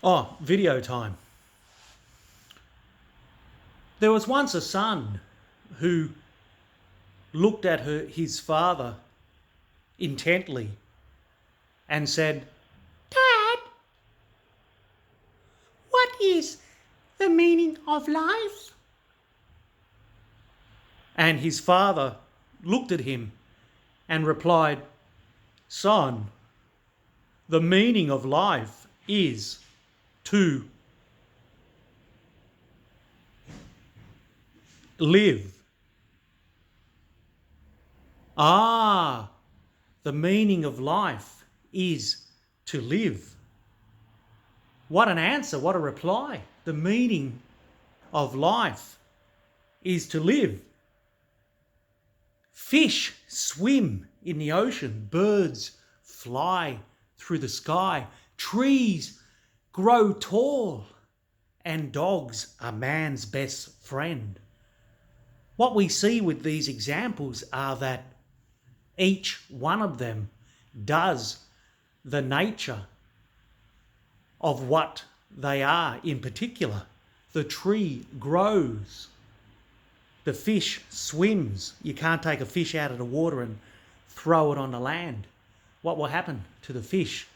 Oh, video time. There was once a son who looked at his father intently and said, "Dad, what is the meaning of life?" And his father looked at him and replied, "Son, the meaning of life is to live." Ah, the meaning of life is to live. What an answer, what a reply. The meaning of life is to live. Fish swim in the ocean, birds fly through the sky, trees grow tall, and dogs are man's best friend. What we see with these examples are that each one of them does the nature of what they are in particular. The tree grows. The fish swims. You can't take a fish out of the water and throw it on the land. What will happen to the fish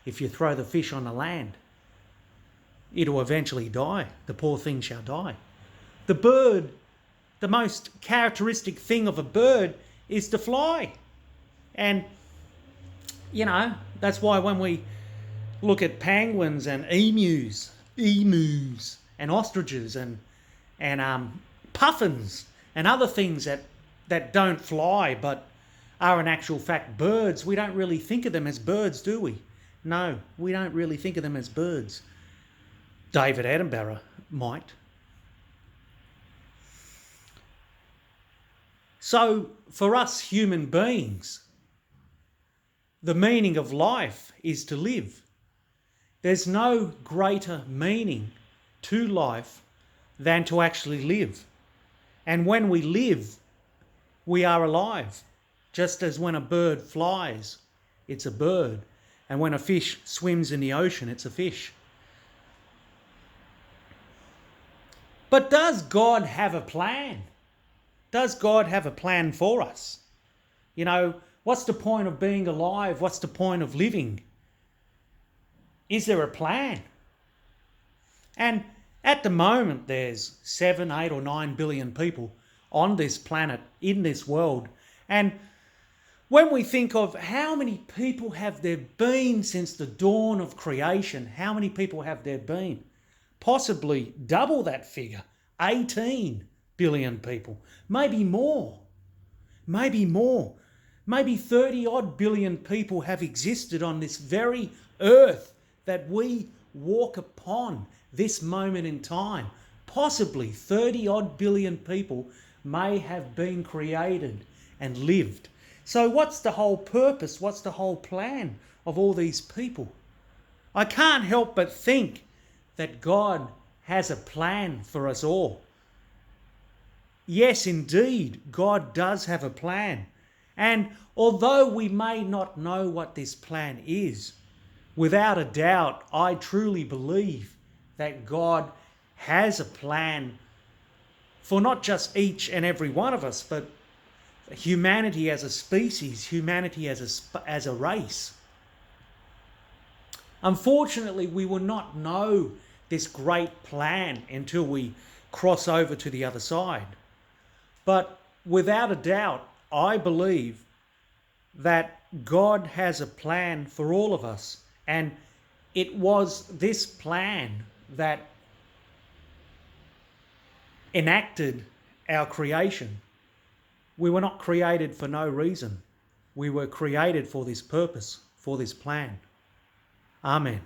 if you throw the fish on the land? It'll eventually die. The poor thing shall die. The bird, the most characteristic thing of a bird is to fly. And, that's why when we look at penguins and emus and ostriches and puffins and other things that don't fly but are in actual fact birds, we don't really think of them as birds, do we? No, we don't really think of them as birds. David Attenborough might. So for us human beings, the meaning of life is to live. There's no greater meaning to life than to actually live. And when we live, we are alive. Just as when a bird flies, it's a bird. And when a fish swims in the ocean, it's a fish. But does God have a plan? Does God have a plan for us? What's the point of being alive? What's the point of living? Is there a plan? And at the moment, there's 7, 8 or 9 billion people on this planet, in this world. And when we think of how many people have there been since the dawn of creation, how many people have there been? Possibly double that figure, 18 billion people, maybe more. Maybe 30 odd billion people have existed on this very earth that we walk upon this moment in time. Possibly 30 odd billion people may have been created and lived. So what's the whole purpose? What's the whole plan of all these people? I can't help but think that God has a plan for us all. Yes, indeed, God does have a plan. And although we may not know what this plan is, without a doubt, I truly believe that God has a plan for not just each and every one of us, but humanity as a species, humanity as a race. Unfortunately, we will not know this great plan until we cross over to the other side. But without a doubt, I believe that God has a plan for all of us. And it was this plan that enacted our creation. We were not created for no reason. We were created for this purpose, for this plan. Amen.